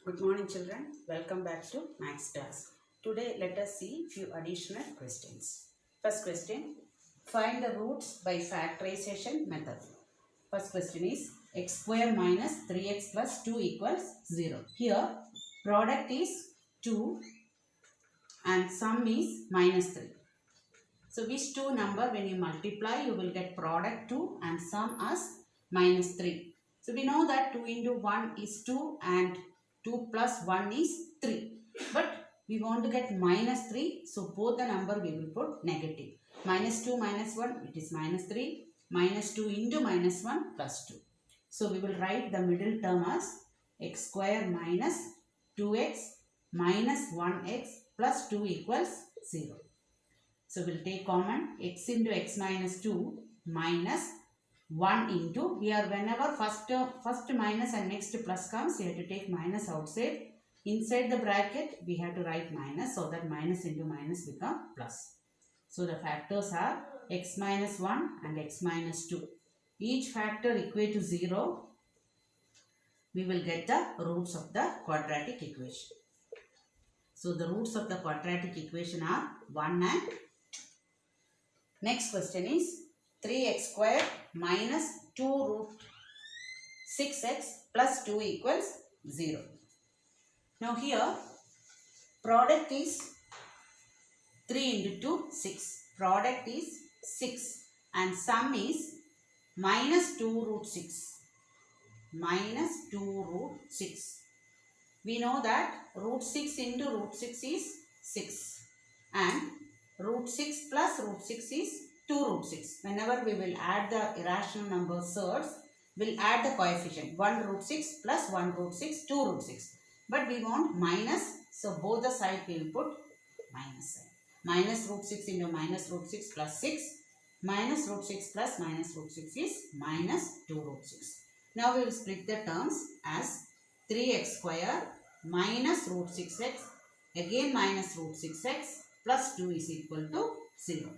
Good morning children. Welcome back to Maths class. Today let us see few additional questions. First question, find the roots by factorization method. First question is x square minus 3x plus 2 equals 0. Here product is 2 and sum is minus 3. So which two number when you multiply you will get product 2 and sum as minus 3. So we know that 2 into 1 is 2 and 2 plus 1 is 3. But we want to get minus 3. So both the number we will put negative. Minus 2 minus 1 it is minus 3. Minus 2 into minus 1 plus 2. So we will write the middle term as x square minus 2x minus 1x plus 2 equals 0. So we'll take common x into x minus 2 minus 1 into, here whenever first minus and next plus comes, we have to take minus outside. Inside the bracket, we have to write minus so that minus into minus become plus. So the factors are x minus 1 and x minus 2. Each factor equate to 0. We will get the roots of the quadratic equation. So the roots of the quadratic equation are 1 and 2. Next question is 3x square minus 2 root 6x plus 2 equals 0. Now here product is 3 into 2 6. Product is 6 and sum is minus 2 root 6. Minus 2 root 6. We know that root 6 into root 6 is 6 and root 6 plus root 6 is 2 root 6. Whenever we will add the irrational number surds, we'll add the coefficient 1 root 6 plus 1 root 6, 2 root 6. But we want minus, so both the side we will put minus sign. Minus root 6 into minus root 6 plus 6. Minus root 6 plus minus root 6 is minus 2 root 6. Now we will split the terms as 3x square minus root 6x again minus root 6x plus 2 is equal to 0.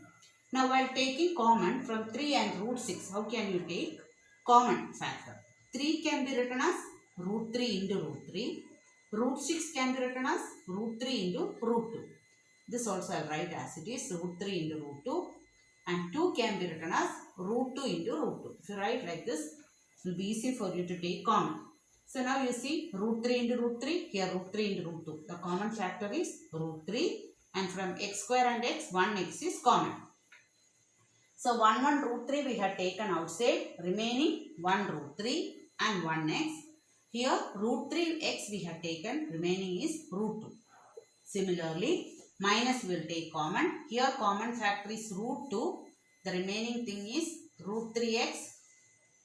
Now while taking common from 3 and root 6, how can you take common factor? 3 can be written as root 3 into root 3. Root 6 can be written as root 3 into root 2. This also I will write as it is root 3 into root 2. And 2 can be written as root 2 into root 2. If you write like this, it will be easy for you to take common. So now you see root 3 into root 3, here root 3 into root 2. The common factor is root 3 and from x square and x, 1x is common. So 1 root 3 we have taken outside, remaining 1 root 3 and 1x. Here root 3x we have taken, remaining is root 2. Similarly, minus we will take common. Here common factor is root 2. The remaining thing is root 3x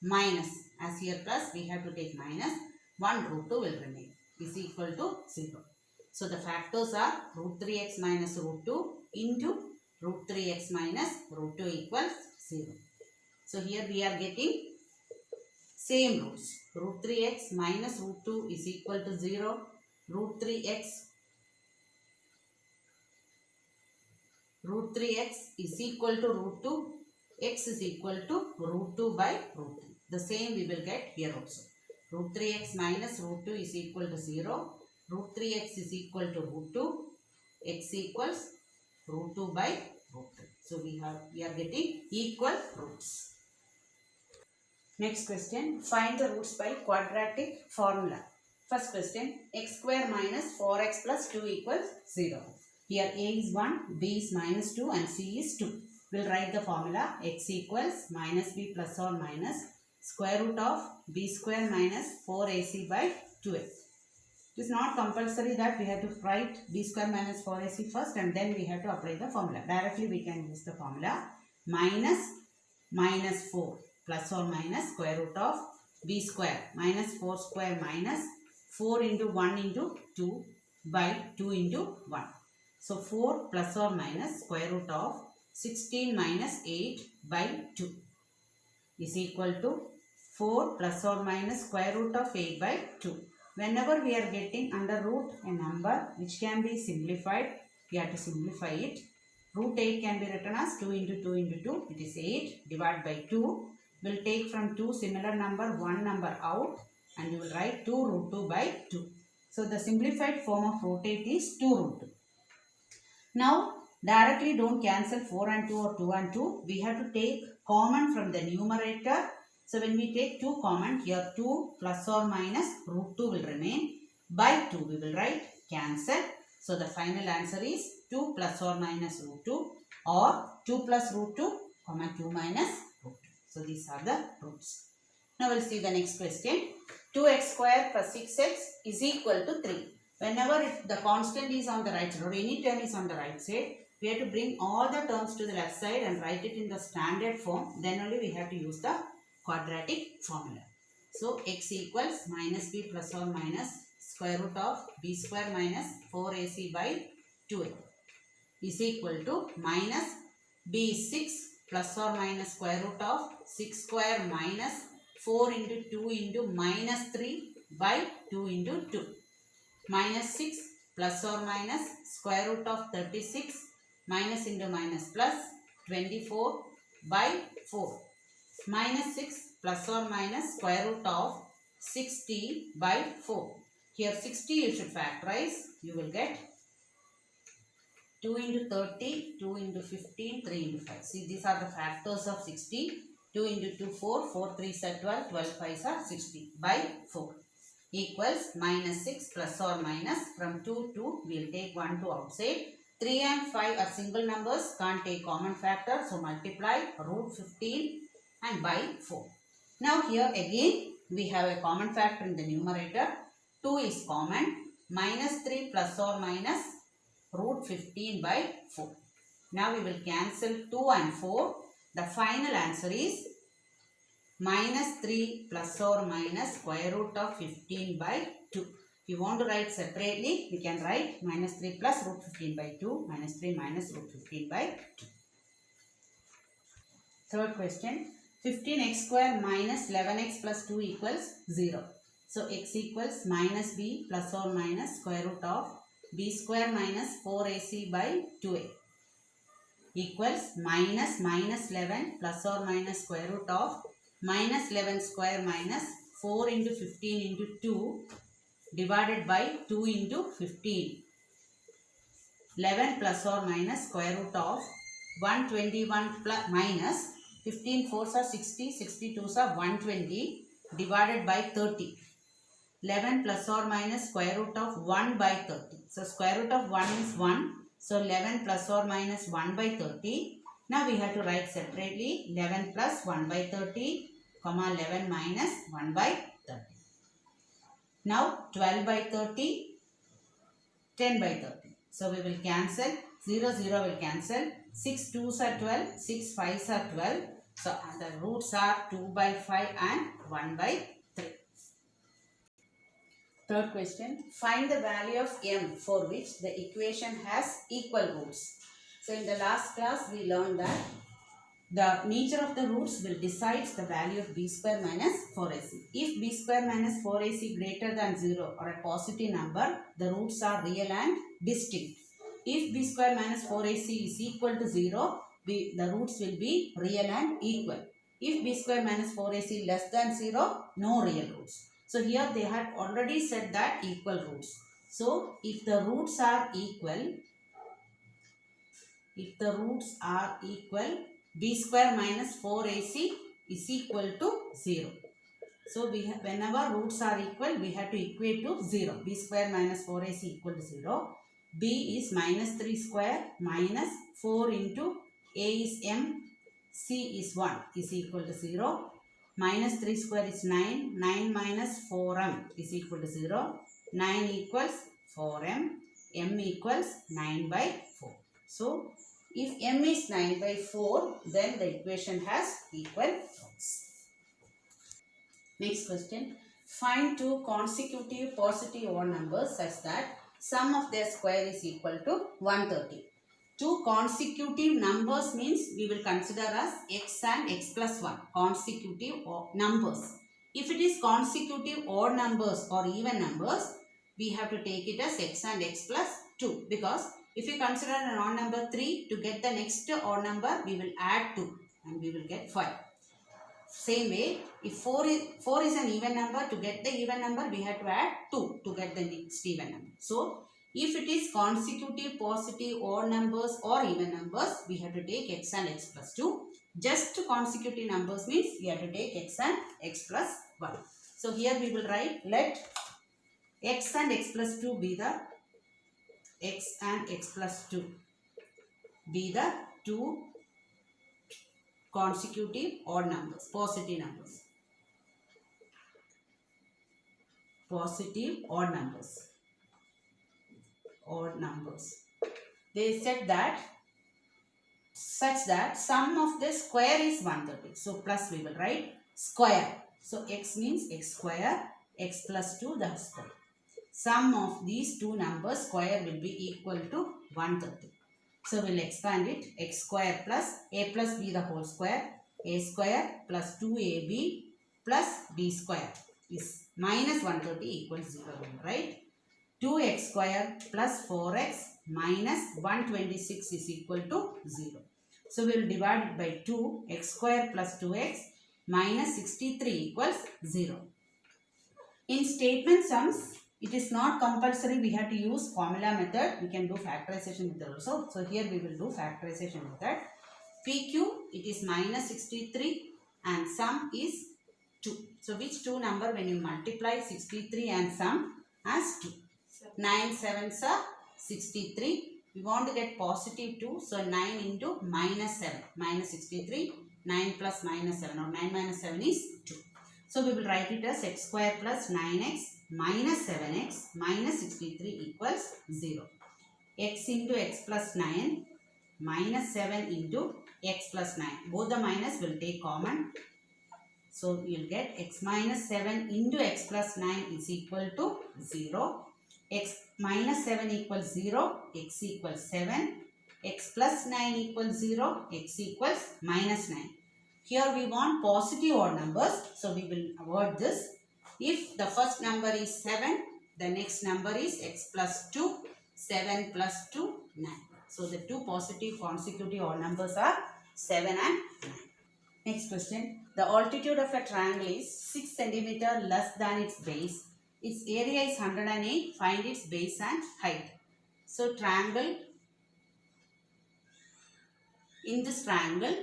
minus. As here plus we have to take minus. 1 root 2 will remain is equal to 0. So the factors are root 3x minus root 2 into root 3x minus root 2 equals 0. So here we are getting same roots. Root 3x minus root 2 is equal to 0. Root 3x is equal to root 2. X is equal to root 2 by root 3. The same we will get here also. Root 3x minus root 2 is equal to 0. Root 3x is equal to root 2. X equals root 2 by root 3. So we are getting equal roots. Next question, find the roots by quadratic formula. First question, x square minus 4x plus 2 equals 0. Here a is 1, b is minus 2 and c is 2. We'll write the formula x equals minus b plus or minus square root of b square minus 4ac by 2a. It is not compulsory that we have to write b square minus 4ac first and then we have to apply the formula. Directly we can use the formula minus 4 plus or minus square root of b square minus 4 square minus 4 into 1 into 2 by 2 into 1. So 4 plus or minus square root of 16 minus 8 by 2 is equal to 4 plus or minus square root of 8 by 2. Whenever we are getting under root a number which can be simplified, we have to simplify it. Root 8 can be written as 2 into 2 into 2. It is 8 divided by 2. We'll take from 2 similar number 1 number out and you will write 2 root 2 by 2. So the simplified form of root 8 is 2 root 2. Now directly don't cancel 4 and 2 or 2 and 2. We have to take common from the numerator. So when we take 2 common, here 2 plus or minus root 2 will remain. By 2 we will write cancel. So the final answer is 2 plus or minus root 2 or 2 plus root 2 comma 2 minus root 2. So these are the roots. Now we'll see the next question. 2x square plus 6x is equal to 3. Whenever the constant is on the right side or any term is on the right side, we have to bring all the terms to the left side and write it in the standard form. Then only we have to use the quadratic formula. So x equals minus b plus or minus square root of b square minus 4ac by 2a is equal to minus b is 6 plus or minus square root of 6 square minus 4 into 2 into minus 3 by 2 into 2. Minus 6 plus or minus square root of 36 minus into minus plus 24 by 4. Minus 6 plus or minus square root of 60 by 4. Here 60 you should factorize. You will get 2 into 30, 2 into 15, 3 into 5. See, these are the factors of 60. 2 into 2, 4, 4 3s are 12, 12 5s are 60 by 4 equals minus 6 plus or minus from 2 to, we will take 1 to outside. 3 and 5 are single numbers, can't take common factor. So multiply root 15 and by 4. Now here again we have a common factor in the numerator. 2 is common. Minus 3 plus or minus root 15 by 4. Now we will cancel 2 and 4. The final answer is minus 3 plus or minus square root of 15 by 2. If you want to write separately, we can write minus 3 plus root 15 by 2, minus 3 minus root 15 by 2. Third question, 15x square minus 11x plus 2 equals 0. So x equals minus b plus or minus square root of b square minus 4ac by 2a equals minus 11 plus or minus square root of minus 11 square minus 4 into 15 into 2 divided by 2 into 15. 11 plus or minus square root of 121 plus minus 15 4s are 60, 62s are 120 divided by 30. 11 plus or minus square root of 1 by 30. So square root of 1 is 1. So 11 plus or minus 1 by 30. Now we have to write separately 11 plus 1 by 30, comma 11 minus 1 by 30. Now 12 by 30, 10 by 30. So we will cancel, 0, 0 will cancel, 6 2s are 12, 6 5s are 12. So the roots are 2 by 5 and 1 by 3. Third question, find the value of m for which the equation has equal roots. So in the last class we learned that the nature of the roots will decide the value of b square minus 4ac. If b square minus 4ac greater than 0 or a positive number, the roots are real and distinct. If b square minus 4ac is equal to 0, the roots will be real and equal. If b square minus 4ac less than 0, no real roots. So here they had already said that equal roots. So if the roots are equal, b square minus 4ac is equal to 0. So whenever roots are equal, we have to equate to 0. B square minus 4ac equal to 0. B is minus 3 square minus 4 into a is m, c is 1 is equal to 0. Minus 3 square is 9. 9 minus 4m is equal to 0. 9 equals 4m. M equals 9 by 4. So if m is 9 by 4, then the equation has equal roots. Next question. Find two consecutive positive odd numbers such that sum of their square is equal to 130. Two consecutive numbers means we will consider as x and x plus 1. Consecutive numbers. If it is consecutive odd numbers or even numbers, we have to take it as x and x plus 2. Because if you consider an odd number 3, to get the next odd number, we will add 2 and we will get 5. Same way, if 4 is an even number, to get the even number, we have to add 2 to get the next even number. So, if it is consecutive, positive, odd numbers or even numbers, we have to take x and x plus 2. Just consecutive numbers means we have to take x and x plus 1. So, here we will write, let x and x plus 2 be the x and x plus 2 be the two consecutive odd numbers, positive numbers. Positive odd numbers. Odd numbers. They said that such that sum of the square is 130. So plus we will write square. So x means x square, x plus 2 the square. Sum of these two numbers square will be equal to 130. So we'll expand it, x square plus a plus b the whole square, a square plus 2ab plus b square is minus 130 equals 0, right? 2x square plus 4x minus 126 is equal to 0. So we will divide it by 2, x square plus 2x minus 63 equals 0. In statement sums, it is not compulsory we have to use formula method. We can do factorization method also. So here we will do factorization method. PQ, it is minus 63 and sum is 2. So which two number when you multiply 63 and sum as 2? 9 sevens are 63. We want to get positive 2. So 9 into minus 7. Minus 63. 9 plus minus 7 or 9 minus 7 is 2. So we will write it as x square plus 9x minus 7x minus 63 equals 0. X into x plus 9 minus 7 into x plus 9. Both the minus will take common. So you will get x minus 7 into x plus 9 is equal to 0. X minus 7 equals 0. X equals 7. X plus 9 equals 0. X equals minus 9. Here we want positive odd numbers. So we will avoid this. If the first number is 7, the next number is x plus 2. 7 plus 2, 9. So the two positive consecutive odd numbers are 7 and 9. Next question. The altitude of a triangle is 6 cm less than its base. Its area is 108. Find its base and height. So triangle. In this triangle,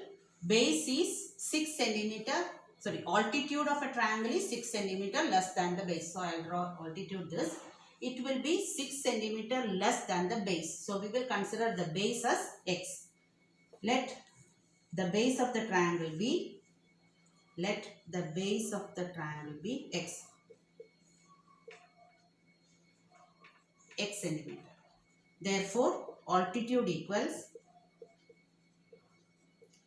base is 6 cm. Sorry, altitude of a triangle is 6 cm less than the base. So I will draw altitude this. It will be 6 cm less than the base. So we will consider the base as x. Let the base of the triangle be. Let the base of the triangle be x. X centimeter. Therefore, altitude equals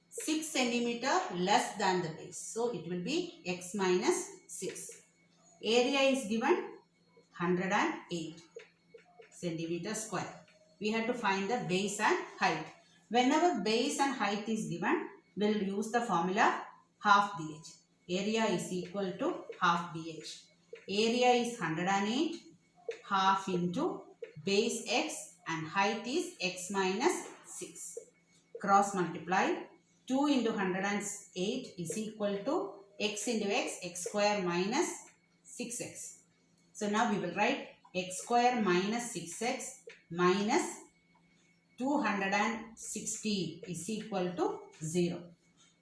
6 centimeter less than the base. So it will be x minus 6. Area is given 108 centimeter square. We have to find the base and height. Whenever base and height is given, we will use the formula half BH. Area is equal to half BH. Area is 108, half into base x and height is x minus 6. Cross multiply. 2 into 108 is equal to x into x, x square minus 6x. So now we will write x square minus 6x minus 260 is equal to 0.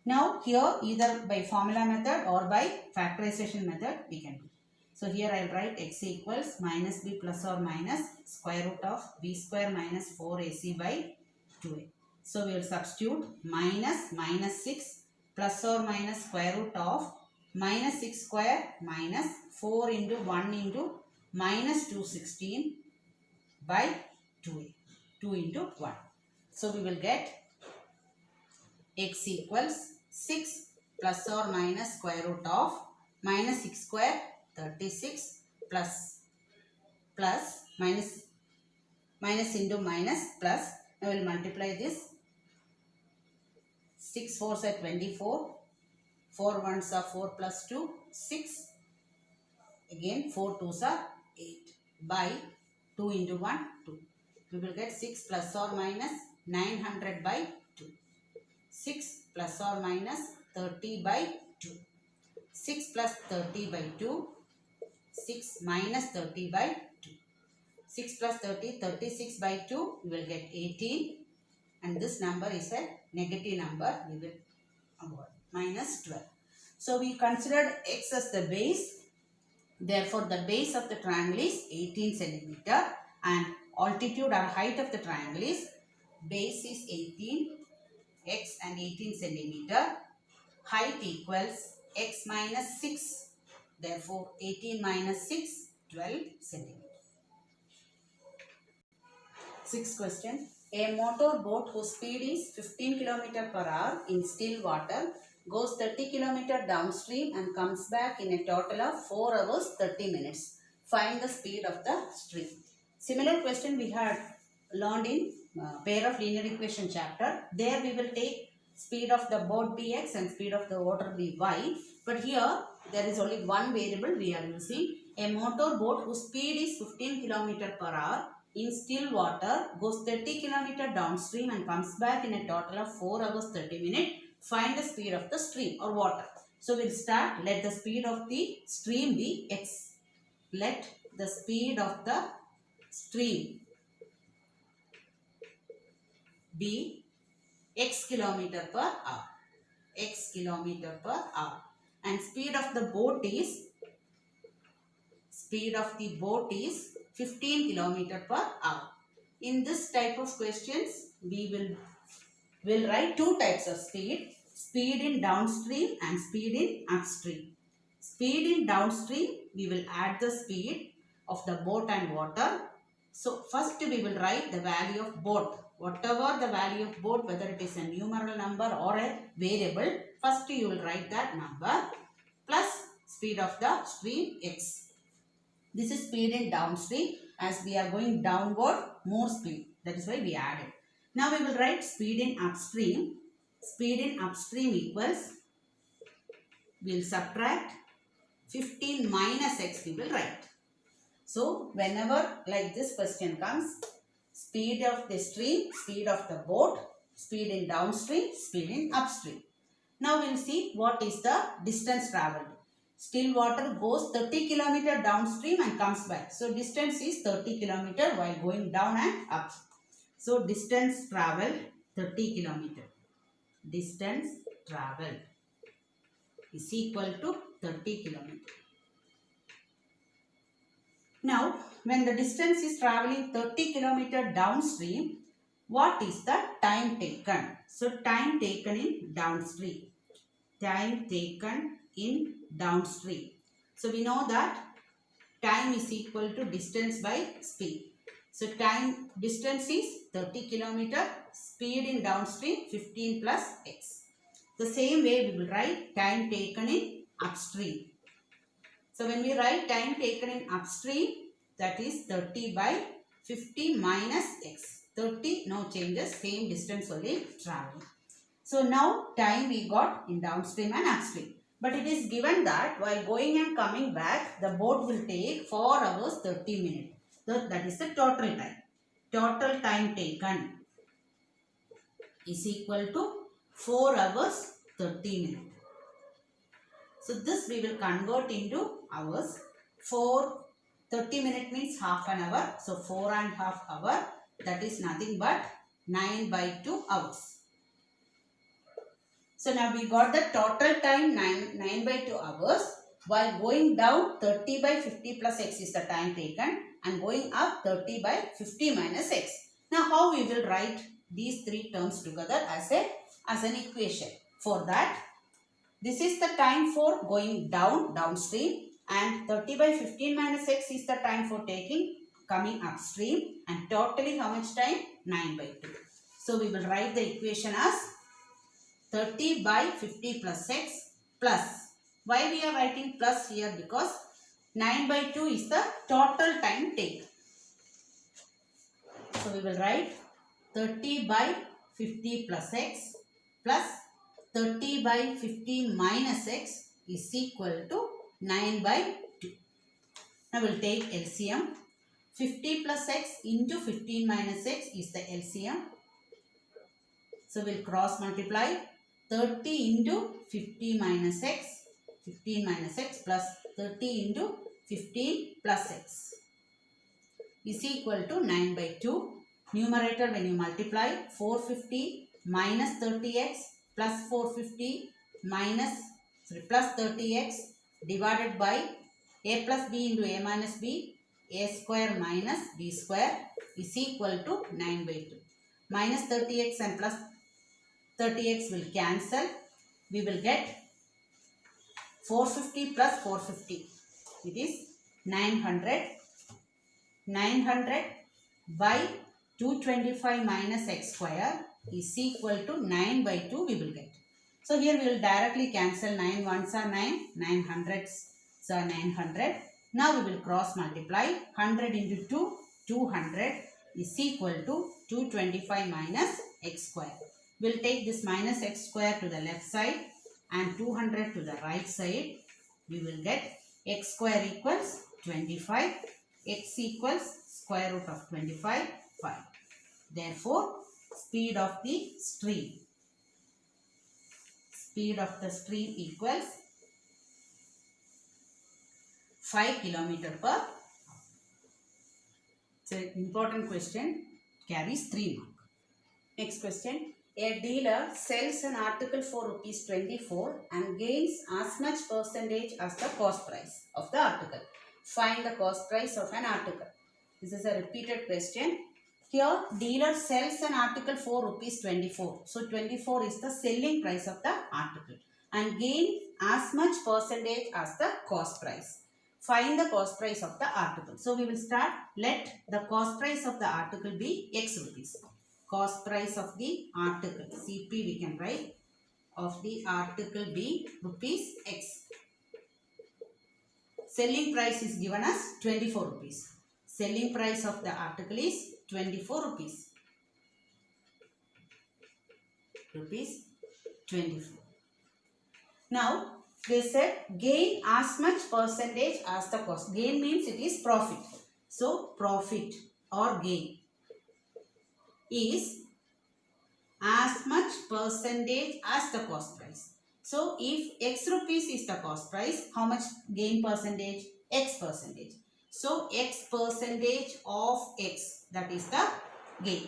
Now here either by formula method or by factorization method we can do. So here I will write x equals minus b plus or minus square root of b square minus 4ac by 2a. So we will substitute minus 6 plus or minus square root of minus 6 square minus 4 into 1 into minus 216 by 2a. 2 into 1. So we will get x equals 6 plus or minus square root of minus 6 square 36 plus minus into minus plus. Now we will multiply this. 6 4s are 24. 4 1s are 4 plus 2, 6. Again 4 2s are 8 by 2 into 1, 2. We will get 6 plus or minus 900 by 2. 6 plus or minus 30 by 2. 6 plus 30 by 2, 6 minus 30 by 2. 6 plus 30, 36 by 2, you will get 18. And this number is a negative number, we will avoid, minus 12. So we considered x as the base. Therefore, the base of the triangle is 18 centimeter and altitude or height of the triangle is base is 18, x and 18 centimeter. Height equals x minus 6. Therefore, 18 minus 6, 12 centimeter. Sixth question. A motor boat whose speed is 15 km per hour in still water goes 30 km downstream and comes back in a total of 4 hours 30 minutes. Find the speed of the stream. Similar question we had learned in pair of linear equation chapter. There we will take speed of the boat bx and speed of the water by. But here there is only one variable we are using. A motor boat whose speed is 15 km per hour in still water goes 30 km downstream and comes back in a total of 4 hours 30 minutes. Find the speed of the stream or water. So we'll start. Let the speed of the stream be x. Let the speed of the stream be x kilometer per hour. X kilometer per hour. And speed of the boat is 15 km per hour. In this type of questions, we will write two types of speed. Speed in downstream and speed in upstream. Speed in downstream, we will add the speed of the boat and water. So first we will write the value of boat. Whatever the value of boat, whether it is a numeral number or a variable, first you will write that number plus speed of the stream x. This is speed in downstream. As we are going downward, more speed. That is why we added. Now we will write speed in upstream. Speed in upstream equals, we will subtract 15 minus x we will write. So whenever like this question comes, speed of the stream, speed of the boat, speed in downstream, speed in upstream. Now we will see what is the distance travelled. Still water goes 30 km downstream and comes back. So distance is 30 km while going down and up. So distance travelled 30 km. Distance travelled is equal to 30 km. Now when the distance is travelling 30 km downstream, what is the time taken? So time taken in downstream. Time taken in downstream. So we know that time is equal to distance by speed. So distance is 30 km, speed in downstream 15 plus x. The same way we will write time taken in upstream. So when we write time taken in upstream, that is 30 by 50 minus x. 30 no changes, same distance only traveling. So now time we got in downstream and upstream. But it is given that while going and coming back, the boat will take 4 hours 30 minutes. So that is the total time. Total time taken is equal to 4 hours 30 minutes. So this we will convert into hours. 30 minutes means half an hour. So 4.5 hours. That is nothing but 9 by 2 hours. So now we got the total time 9 by 2 hours. While going down 30 by 50 plus x is the time taken and going up 30 by 50 minus x. Now how we will write these three terms together as an equation. For that, this is the time for going downstream and 30 by 15 minus x is the time for coming upstream and totally how much time? 9 by 2. So we will write the equation as 30 by 50 plus x plus. Why we are writing plus here? Because 9 by 2 is the total time taken. So we will write 30 by 50 plus x plus 30 by 50 minus x is equal to 9 by 2. Now we will take LCM. 50 plus x into 15 minus x is the LCM. So we will cross multiply 30 into 50 minus x. 15 minus x plus 30 into 15 plus x is equal to 9 by 2. Numerator, when you multiply 450 minus 30x plus 450 plus 30x divided by a plus b into a minus b, a square minus b square is equal to 9 by 2. Minus 30x and plus 30x will cancel. We will get 450 plus 450. It is 900. 900 by 225 minus x square is equal to 9 by 2 we will get. So here we will directly cancel 9 ones are 9, 9 hundreds are 900. Now we will cross multiply 100 into 2, 200 is equal to 225 minus x square. We will take this minus x square to the left side and 200 to the right side. We will get x square equals 25. X equals square root of 25, 5. Therefore, speed of the stream equals 5 km per hour. It's an important question, carries 3 marks. Next question. A dealer sells an article for rupees 24 and gains as much percentage as the cost price of the article. Find the cost price of an article. This is a repeated question. Here, dealer sells an article for rupees 24. So, 24 is the selling price of the article and gain as much percentage as the cost price. Find the cost price of the article. So, we will start. Let the cost price of the article be x rupees. Cost price of the article, CP we can write, of the article be rupees x. Selling price is given as 24 rupees. Selling price of the article is 24 rupees. Rupees 24. Now, they said gain as much percentage as the cost. Gain means it is profit. So, profit or gain is as much percentage as the cost price. So, if x rupees is the cost price, how much gain percentage? X percentage. So, x percentage of x, that is the gain.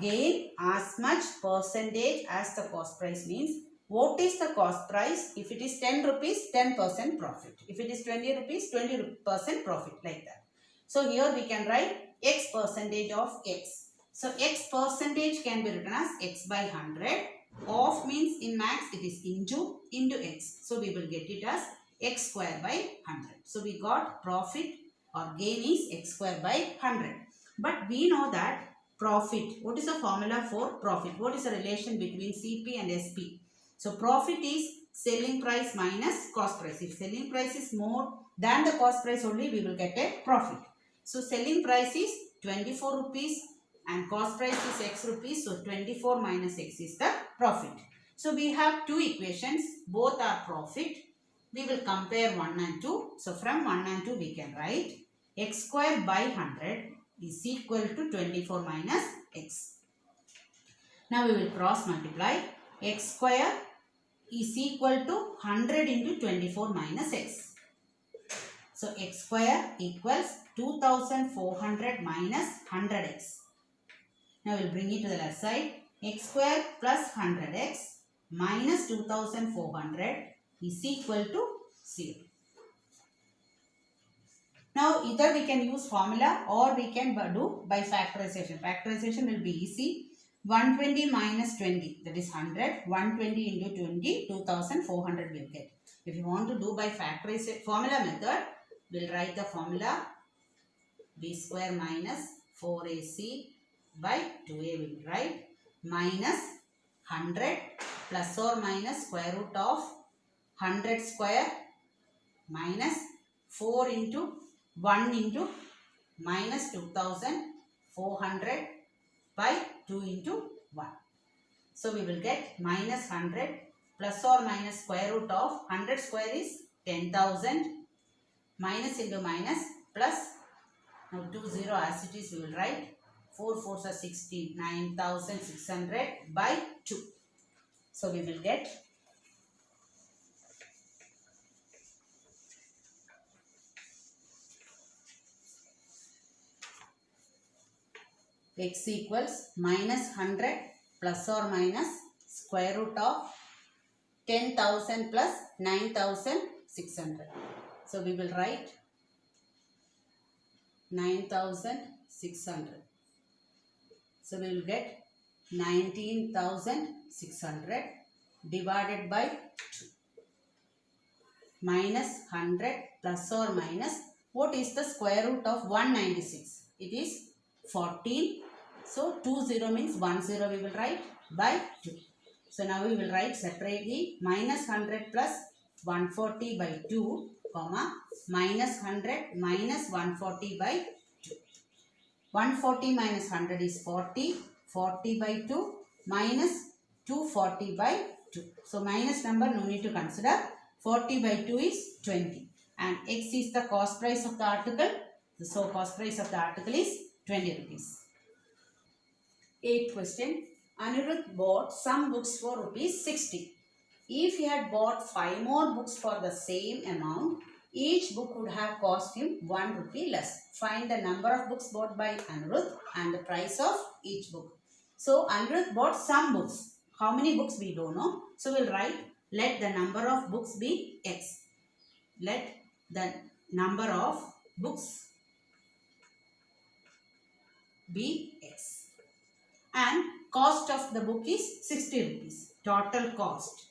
Gain as much percentage as the cost price means, what is the cost price? If it is 10 rupees, 10% profit. If it is 20 rupees, 20% profit, like that. So, here we can write x percentage of x. So, x percentage can be written as x by 100. Of means in max it is into x. So, we will get it as x square by 100. So, we got profit or gain is x square by 100. But we know that profit, what is the formula for profit? What is the relation between CP and SP? So, profit is selling price minus cost price. If selling price is more than the cost price only, we will get a profit. So, selling price is 24 rupees and cost price is x rupees. So, 24 minus x is the profit. So, we have two equations. Both are profit. We will compare 1 and 2. So, from 1 and 2 we can write x square by 100 is equal to 24 minus x. Now, we will cross multiply. X square is equal to 100 into 24 minus x. So, x square equals 2400 minus 100x. Now, we will bring it to the left side. X square plus 100x minus 2400 is equal to 0. Now, either we can use formula or we can do by factorization. Factorization will be easy. 120 minus 20, that is 100. 120 into 20, 2400 will get. If you want to do by factorization formula method, we will write the formula b square minus 4ac by 2a we will write minus 100 plus or minus square root of 100 square minus 4 into 1 into minus 2400 by 2 into 1. So, we will get minus 100 plus or minus square root of 100 square is 10,000 minus into minus plus. Now, 20 as it is we will write 4 4s are 16, 9,600 by 2. So, we will get x equals minus 100 plus or minus square root of 10,000 plus 9,600. So we will write 9,600. So we will get 19,600 divided by 2. Minus 100 plus or minus, what is the square root of 196? It is 14. So 20 means 10 we will write by 2. So now we will write separately minus 100 plus 140 by 2, comma, minus 100 minus 140 by 2. 140 minus 100 is 40. 40 by 2 minus 240 by 2. So minus number no need to consider. 40 by 2 is 20. And x is the cost price of the article. So cost price of the article is 20 rupees. 8th question. Anirudh bought some books for rupees 60. If he had bought 5 more books for the same amount, each book would have cost him 1 rupee less. Find the number of books bought by Anirudh and the price of each book. So Anirudh bought some books. How many books we don't know. So we'll write, let the number of books be x. Let the number of books be x. And cost of the book is 60 rupees. Total cost,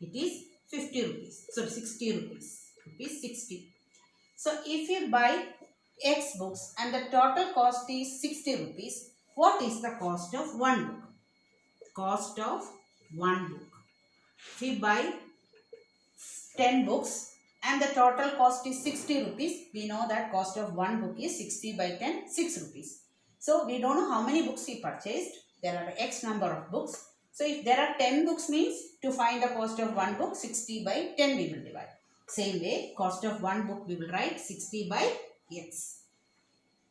it is 50 rupees. So 60 rupees. Rupees 60. So if you buy x books and the total cost is 60 rupees, what is the cost of one book? Cost of one book. If we buy 10 books and the total cost is 60 rupees, we know that cost of one book is 60 by 10, 6 rupees. So we don't know how many books he purchased. There are x number of books. So if there are 10 books means to find the cost of one book, 60 by 10 we will divide. Same way, cost of one book we will write 60 by x.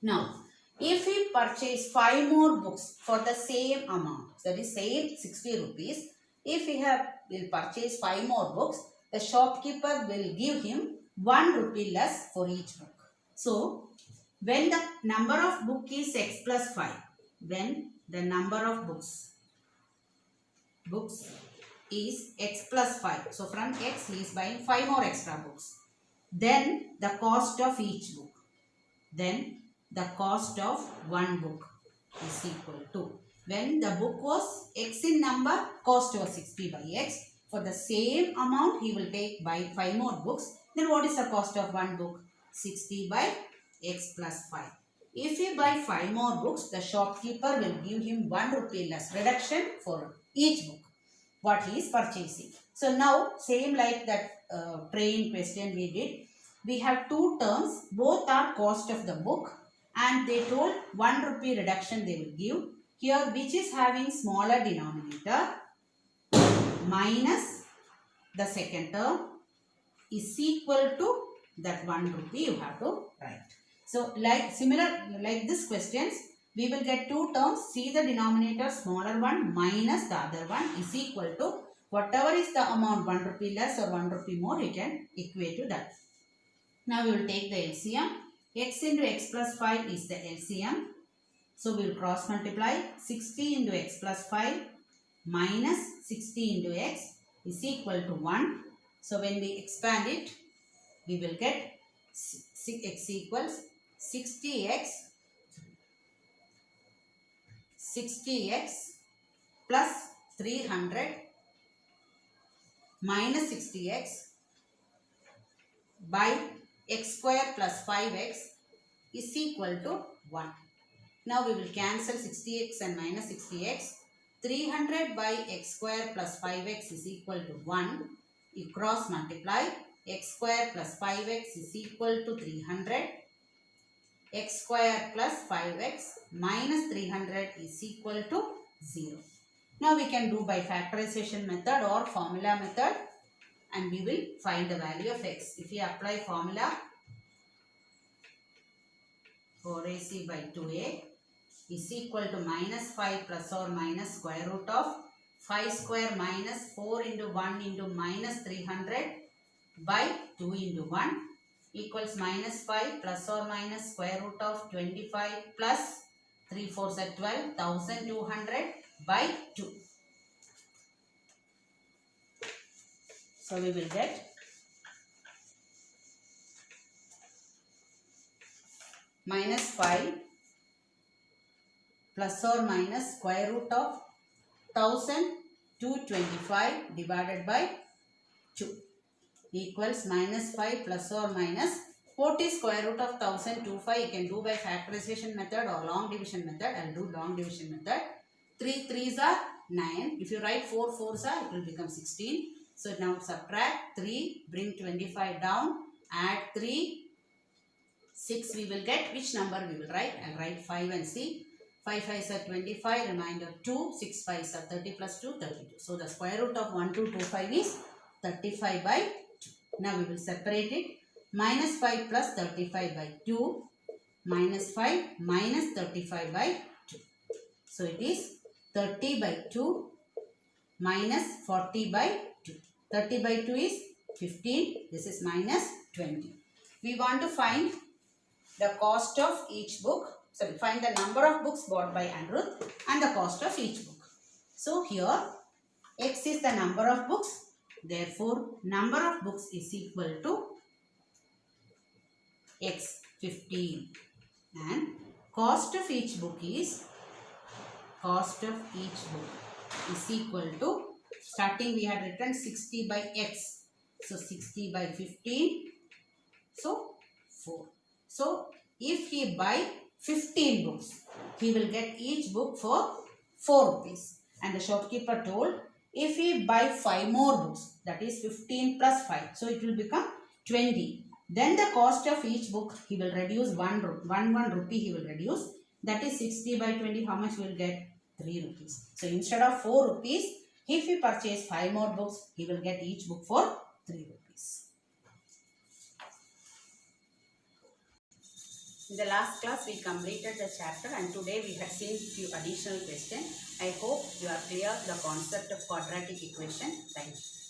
Now, if we purchase 5 more books for the same amount, that is same 60 rupees, if we will purchase 5 more books, the shopkeeper will give him 1 rupee less for each book. So, when the number of book is x plus 5, when the number of books is x plus 5, so from x he is buying 5 more extra books, then the cost of each book, then the cost of one book is equal to, when the book was x in number, cost was 60 by x. For the same amount, he will take buy 5 more books. Then what is the cost of one book? 60 by x plus 5. If he buy 5 more books, the shopkeeper will give him 1 rupee less reduction for each book what he is purchasing. So now, same like that train question we did, we have 2 terms. Both are cost of the book and they told 1 rupee reduction they will give. Here, which is having smaller denominator minus the second term is equal to that 1 rupee you have to write. So like this questions, we will get 2 terms. See the denominator smaller one minus the other one is equal to whatever is the amount, 1 rupee less or 1 rupee more, you can equate to that. Now we will take the LCM. X into x plus 5 is the LCM. So we will cross multiply. 60 into x plus 5 minus 60 into x is equal to 1. So when we expand it, we will get x equals 60x plus 300 minus 60x by x square plus 5x is equal to 1. Now we will cancel 60x and minus 60x. 300 by x square plus 5x is equal to 1. You cross multiply. X square plus 5x is equal to 300. X square plus 5x minus 300 is equal to 0. Now we can do by factorization method or formula method and we will find the value of x. If we apply formula 4ac by 2a is equal to minus 5 plus or minus square root of 5 square minus 4 into 1 into minus 300 by 2 into 1 equals minus 5 plus or minus square root of 25 plus 3 4s are 12, 1200 by 2. So we will get minus 5 plus or minus square root of 1225 divided by 2 equals minus 5 plus or minus. What is square root of 1025? You can do by factorization method or long division method. I will do long division method. 3 3s are 9. If you write 4 4s are, it will become 16. So now subtract 3, bring 25 down, add 3, 6 we will get. Which number we will write? I will write 5 and see. 5 5s are 25, remainder 2, 6 5s are 30 plus 2, 32. So the square root of 1225 is 35 by 2. Now we will separate it. Minus 5 plus 35 by 2, minus 5 minus 35 by 2. So it is 30 by 2 minus 40 by 2. 30 by 2 is 15. This is minus 20. We want to find the cost of each book. So we find the number of books bought by Anirudh and the cost of each book. So here X is the number of books. Therefore number of books is equal to X 15, and cost of each book is equal to, starting we had written 60 by X. So 60 by 15. So 4. So if he buy 15 books, he will get each book for 4 rupees. And the shopkeeper told, if he buy 5 more books, that is 15 plus 5, so it will become 20. Then the cost of each book, he will reduce 1 rupee he will reduce. That is 60 by 20, how much we will get? 3 rupees. So instead of 4 rupees, if he purchase 5 more books, he will get each book for 3 rupees. In the last class, we completed the chapter and today we have seen few additional questions. I hope you are clear the concept of quadratic equation. Thank you.